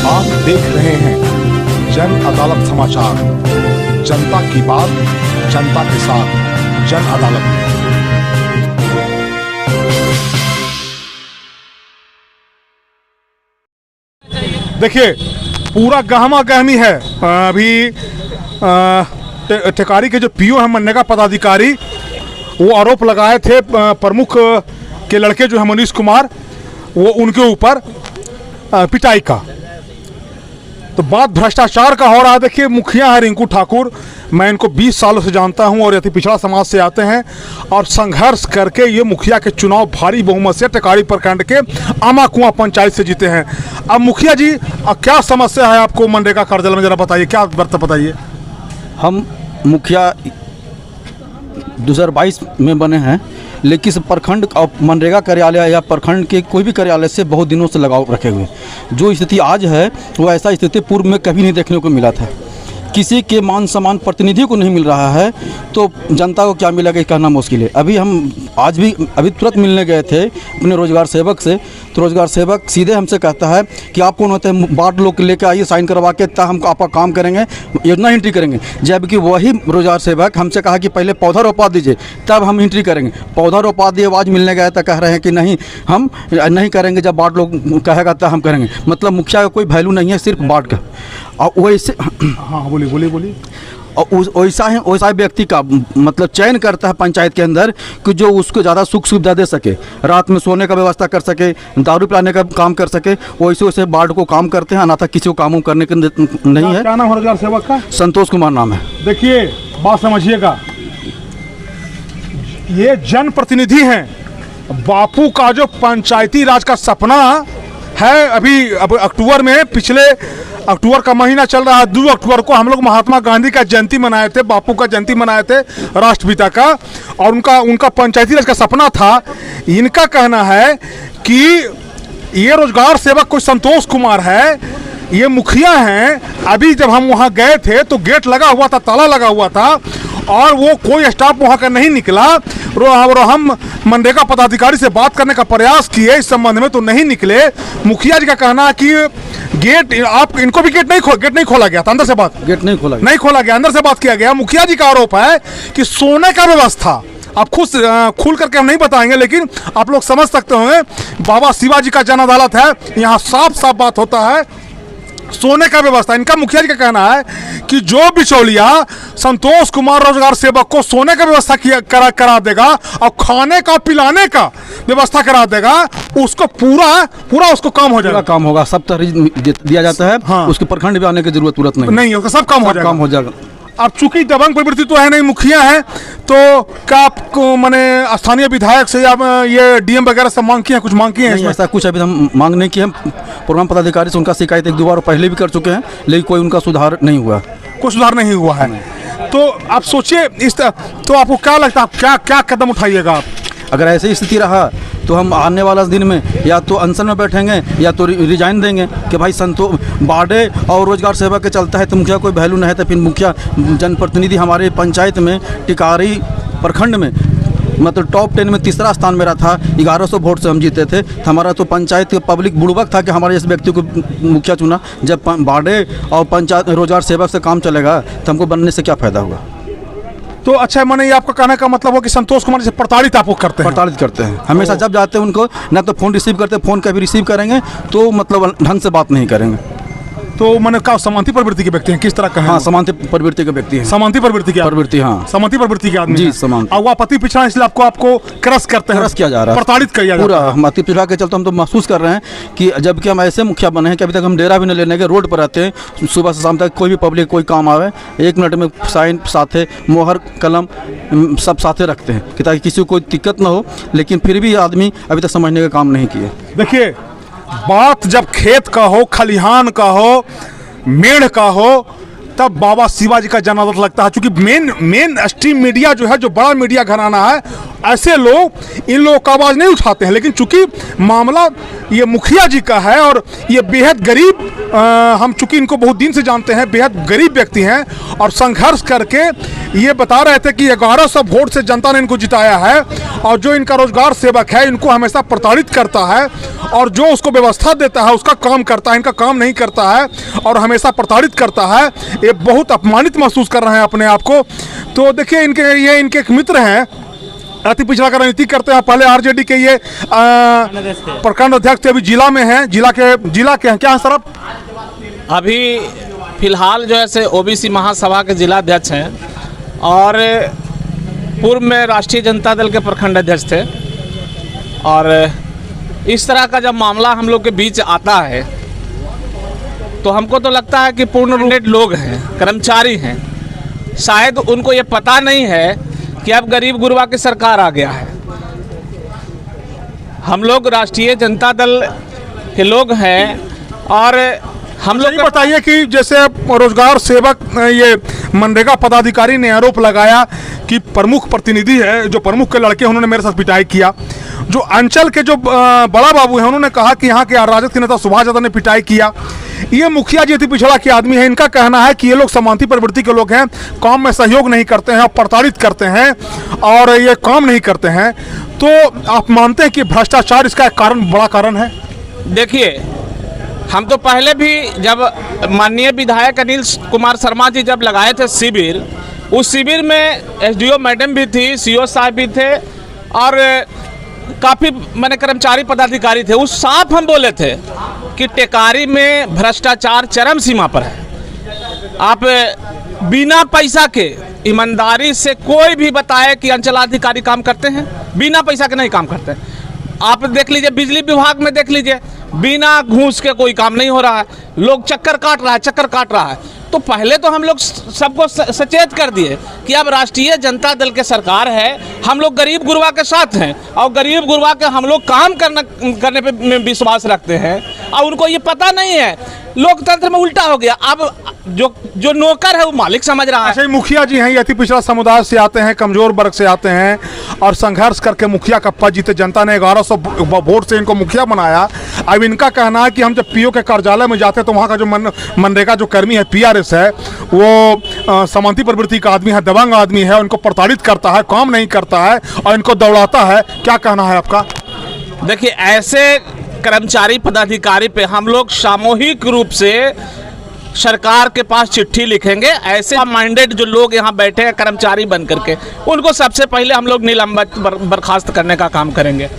आप देख रहे हैं जन अदालत समाचार। जनता की बात जनता के साथ, जन अदालत में। देखिए, पूरा गहमा गहमी है। अभी टेकारी के जो पीओ हैं, मनरेगा पदाधिकारी, वो आरोप लगाए थे प्रमुख के लड़के जो है मनीष कुमार, वो उनके ऊपर पिटाई का। तो बात भ्रष्टाचार का हो रहा है। देखिए, मुखिया है रिंकू ठाकुर, मैं इनको 20 सालों से जानता हूं और अति पिछड़ा समाज से आते हैं और संघर्ष करके ये मुखिया के चुनाव भारी बहुमत से टेकारी प्रखंड के आमाकुआं पंचायत से जीते हैं। अब मुखिया जी, क्या समस्या है आपको मनरेगा कार्यकाल में, जरा बताइए, क्या बताइए। हम मुखिया 2022 में बने हैं, लेकिन इस प्रखंड और मनरेगा कार्यालय या प्रखंड के कोई भी कार्यालय से बहुत दिनों से लगाव रखे हुए। जो स्थिति आज है वो ऐसा स्थिति पूर्व में कभी नहीं देखने को मिला था। किसी के मान सम्मान प्रतिनिधि को नहीं मिल रहा है तो जनता को क्या मिलेगा, कहना मुश्किल है। अभी तुरंत मिलने गए थे अपने रोजगार सेवक से, तो रोजगार सेवक सीधे हमसे कहता है कि आप कौन होते हैं, वार्ड लोग लेकर आइए, साइन करवा के तब हम आपका काम करेंगे, योजना एंट्री करेंगे। जबकि वही रोजगार सेवक हमसे कहा कि पहले पौधा रोपा दीजिए तब हम एंट्री करेंगे। पौधा रोपा दिए, आज मिलने गए तो कह रहे हैं कि नहीं, हम नहीं करेंगे, जब वार्ड लोग कहेगा तब हम करेंगे। मतलब मुखिया का कोई वैल्यू नहीं है, सिर्फ वार्ड का। और वैसे हाँ, बोलिए। और वैसा व्यक्ति का मतलब चयन करता है पंचायत के अंदर कि जो उसको ज़्यादा सुख सुविधा दे सके, रात में सोने का व्यवस्था कर सके, दारू पिलाने का काम कर सके, वैसे वार्ड को काम करते हैं। अनाथा किसी को काम करने के नहीं है। क्या नाम है रोजगार सेवक का? संतोष कुमार नाम है। देखिए, बात समझिएगा, ये जनप्रतिनिधि हैं। बापू का जो पंचायती राज का सपना है, अब अक्टूबर में, पिछले अक्टूबर का महीना चल रहा है, 2 अक्टूबर को हम लोग महात्मा गांधी का जयंती मनाए थे, बापू का जयंती मनाए थे, राष्ट्रपिता का, और उनका पंचायती राज का सपना था। इनका कहना है कि ये रोजगार सेवक कोई संतोष कुमार है, ये मुखिया हैं। अभी जब हम वहाँ गए थे तो गेट लगा हुआ था, ताला लगा हुआ था और वो कोई स्टाफ वहाँ का नहीं निकला। हम मनरेगा पदाधिकारी से बात करने का प्रयास किए इस संबंध में, तो नहीं निकले। मुखिया जी का कहना है कि गेट, आप इनको भी गेट नहीं खोला गया था, अंदर से बात गेट नहीं खोला गया, अंदर से बात किया गया। मुखिया जी का आरोप है कि सोने का व्यवस्था, आप खुद खुल करके हम नहीं बताएंगे, लेकिन आप लोग समझ सकते होंगे। बाबा शिवाजी का जन अदालत है, यहाँ साफ बात होता है, सोने का व्यवस्था। इनका मुखिया जी का कहना है कि जो बिचौलिया संतोष कुमार रोजगार सेवक को सोने का व्यवस्था करा देगा और खाने का पिलाने का व्यवस्था करा देगा, उसको पूरा उसको काम हो जाएगा। काम होगा, सब तरह दिया जाता है। हाँ। उसके प्रखंड भी आने की जरूरत नहीं होगा, सब काम हो जाएगा। अब चूंकि दबंग प्रवृत्ति तो है नहीं, मुखिया है, तो क्या आपको मैंने स्थानीय विधायक से या ये डीएम वगैरह से मांग की है, कुछ मांग की है? ऐसा कुछ अभी हम मांग नहीं किए। प्रोग्राम पदाधिकारी से उनका शिकायत 1-2 बार पहले भी कर चुके हैं, लेकिन कोई उनका सुधार नहीं हुआ। कोई सुधार नहीं हुआ है। तो आप सोचिए, तो आपको क्या लगता है, क्या कदम उठाइएगा आप? अगर ऐसी स्थिति रहा तो हम आने वाला दिन में या तो अनशन में बैठेंगे या तो रिजाइन देंगे कि भाई बाडे और रोजगार सेवा के चलता है तो मुखिया कोई वैल्यू नहीं है। तो फिर मुखिया जनप्रतिनिधि हमारे पंचायत में टिकारी प्रखंड में मतलब टॉप 10 में तीसरा स्थान मेरा था, 1100 वोट से हम जीते थे। हमारा तो पंचायत पब्लिक बुड़बक था कि हमारे इस व्यक्ति को मुखिया चुना। जब बाडे और पंचायत रोजगार सेवक से काम चलेगा तो हमको बनने से क्या फ़ायदा होगा? तो अच्छा, मैंने ये आपका कहने का मतलब हो कि संतोष कुमार से प्रताड़ित आपको करते हैं हमेशा। जब जाते हैं उनको ना तो फ़ोन रिसीव करते, फ़ोन कभी रिसीव करेंगे तो मतलब ढंग से बात नहीं करेंगे। तो मैंने कहा समांती प्रवृत्ति के व्यक्ति हैं, किस तरह का? हाँ, समांती प्रवृत्ति के व्यक्ति हैं। समांती प्रवृत्ति के हाँ, समांती प्रवृत्ति के आदमी जी, समांती। और वो पति पिछड़ा, इसलिए आपको क्रश करते हैं, क्रश किया जा रहा है, प्रताड़ित किया जा रहा है। पूरा अति पिछड़ा के चलते हम तो महसूस कर रहे हैं कि जबकि हम ऐसे मुखिया बने हैं कि अभी तक हम डेरा भी नहीं लेने के, रोड पर रहते हैं, सुबह से शाम तक कोई भी पब्लिक कोई काम आवे 1 मिनट में साइन साथे, मोहर कलम सब साथे रखते हैं कि ताकि किसी को कोई दिक्कत ना हो। लेकिन फिर भी आदमी अभी तक समझने का काम नहीं किए। देखिए, बात जब खेत का हो, खलिहान का हो, मेढ़ का हो, तब बाबा शिवाजी का जन अदालत लगता है। क्योंकि मेन स्ट्रीम मीडिया जो है, जो बड़ा मीडिया घराना है, ऐसे लोग इन लोगों का आवाज़ नहीं उठाते हैं। लेकिन चूंकि मामला ये मुखिया जी का है और ये बेहद गरीब, हम चूंकि इनको बहुत दिन से जानते हैं, बेहद गरीब व्यक्ति हैं और संघर्ष करके ये बता रहे थे कि 1100 वोट से जनता ने इनको जिताया है और जो इनका रोजगार सेवक है इनको हमेशा प्रताड़ित करता है और जो उसको व्यवस्था देता है उसका काम करता है, इनका काम नहीं करता है और हमेशा प्रताड़ित करता है। ये बहुत अपमानित महसूस कर रहे हैं अपने आप को। तो देखिए इनके एक मित्र हैं, अति पिछड़ा का राजनीति करते हैं, पहले आरजेडी के ये प्रखंड अध्यक्ष थे, अभी जिला में हैं। जिला के हैं क्या है सर आप? अभी फिलहाल जो है से ओबीसी महासभा के जिला अध्यक्ष हैं और पूर्व में राष्ट्रीय जनता दल के प्रखंड अध्यक्ष थे। और इस तरह का जब मामला हम लोग के बीच आता है तो हमको तो लगता है कि पूर्ण लोग हैं, कर्मचारी हैं, शायद उनको ये पता नहीं है कि अब गरीब गुरबा की सरकार आ गया है। हम लोग राष्ट्रीय जनता दल के लोग हैं और हम लोग बताइए कि जैसे रोजगार सेवक ये मनरेगा पदाधिकारी ने आरोप लगाया कि प्रमुख प्रतिनिधि है, जो प्रमुख के लड़के उन्होंने मेरे साथ पिटाई किया। जो अंचल के जो बड़ा बाबू हैं उन्होंने कहा कि यहाँ के राजद के नेता सुभाष यादव ने पिटाई किया। ये मुखिया जी अति पिछड़ा के आदमी है, इनका कहना है कि ये लोग समांती प्रवृत्ति के लोग हैं, काम में सहयोग नहीं करते हैं, प्रताड़ित करते हैं और ये काम नहीं करते हैं। तो आप मानते हैं कि भ्रष्टाचार इसका एक कारण, बड़ा कारण है? देखिए, हम तो पहले भी जब माननीय विधायक अनिल कुमार शर्मा जी जब लगाए थे शिविर, उस शिविर में एसडीओ मैडम भी थी, सीओ साहब भी थे और काफ़ी मैंने कर्मचारी पदाधिकारी थे। उस साफ हम बोले थे कि टेकारी में भ्रष्टाचार चरम सीमा पर है। आप बिना पैसा के ईमानदारी से कोई भी बताए कि अंचलाधिकारी काम करते हैं, बिना पैसा के नहीं काम करते। आप देख लीजिए, बिजली विभाग में देख लीजिए, बिना घूस के कोई काम नहीं हो रहा है, लोग चक्कर काट रहा है। तो पहले तो हम लोग सबको सचेत कर दिए कि अब राष्ट्रीय जनता दल के सरकार है, हम लोग गरीब गुरबा के साथ हैं और गरीब गुरबा के हम लोग काम करने पे विश्वास रखते हैं। और उनको ये पता नहीं है, लोकतंत्र में उल्टा हो गया। अब जो नौकर है वो मालिक समझ रहा है। अच्छा, मुखिया जी हैं, ये अति पिछड़ा समुदाय से आते हैं, कमजोर वर्ग से आते हैं और संघर्ष करके मुखिया कप्पा जीते, जनता ने 1100 वोट से इनको मुखिया बनाया। अब इनका कहना है कि हम जब पीओ के कार्यालय में जाते हैं तो वहाँ का जो मनरेगा जो कर्मी है, पीआरएस है, वो समांती प्रवृत्ति का आदमी है, दबंग आदमी है, उनको प्रताड़ित करता है, काम नहीं करता है और इनको दौड़ाता है। क्या कहना है आपका? देखिए, ऐसे कर्मचारी पदाधिकारी पे हम लोग सामूहिक रूप से सरकार के पास चिट्ठी लिखेंगे। ऐसे माइंडेड जो लोग यहाँ बैठे हैं कर्मचारी बन करके, उनको सबसे पहले हम लोग निलंबित बर्खास्त करने का काम करेंगे।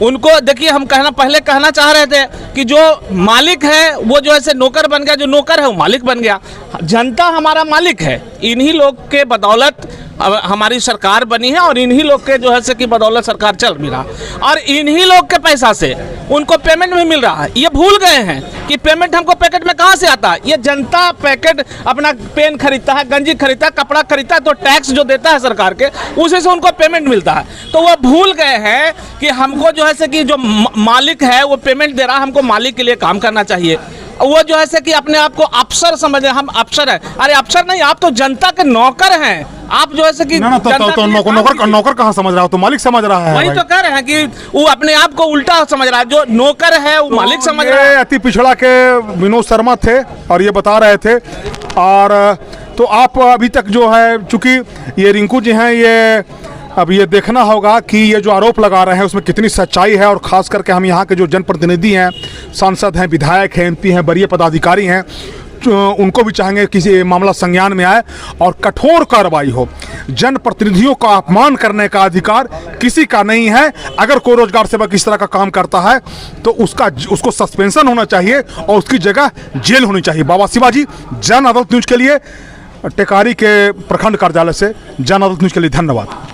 उनको देखिए, हम पहले कहना चाह रहे थे कि जो मालिक है वो जो ऐसे नौकर बन गया, जो नौकर है वो मालिक बन गया। जनता हमारा मालिक है, इन्हीं लोग के बदौलत हमारी सरकार बनी है और इन्हीं लोग के जो है से कि बदौलत सरकार चल भी रहा और इन्हीं लोग के पैसा से उनको पेमेंट भी मिल रहा है। ये भूल गए हैं कि पेमेंट हमको पैकेट में कहाँ से आता है। ये जनता पैकेट अपना पेन खरीदता है, गंजी खरीदता है, कपड़ा खरीदता है, तो टैक्स जो देता है सरकार के, उसी से उनको पेमेंट मिलता है। तो वो भूल गए हैं कि हमको जो है से कि जो मालिक है वो पेमेंट दे रहा है, हमको मालिक के लिए काम करना चाहिए। वो जो है से कि अपने आप को अफसर समझ रहे हैं, हम अफसर हैं। अरे अफसर नहीं, आप तो जनता के नौकर हैं। आप जो है से कि नौकर कहाँ समझ रहा हो, तो मालिक समझ रहा है। वही तो कह रहे हैं कि वो अपने आप को उल्टा समझ रहा है, जो नौकर है वो मालिक समझ रहा है। अति पिछड़ा के विनोद शर्मा थे और ये बता रहे थे। और तो आप अभी तक जो है, चूंकि ये रिंकू जी हैं, ये अब ये देखना होगा कि ये जो आरोप लगा रहे हैं उसमें कितनी सच्चाई है। और ख़ास करके हम यहाँ के जो जनप्रतिनिधि हैं, सांसद हैं, विधायक हैं, एमपी हैं, वरीय पदाधिकारी हैं, उनको भी चाहेंगे किसी मामला संज्ञान में आए और कठोर कार्रवाई हो। जनप्रतिनिधियों का अपमान करने का अधिकार किसी का नहीं है। अगर कोई रोजगार सेवक इस तरह का काम करता है तो उसको सस्पेंशन होना चाहिए और उसकी जगह जेल होनी चाहिए। बाबा शिवाजी, जन अदालत न्यूज़ के लिए, टेकारी के प्रखंड कार्यालय से जन अदालत न्यूज़ के लिए धन्यवाद।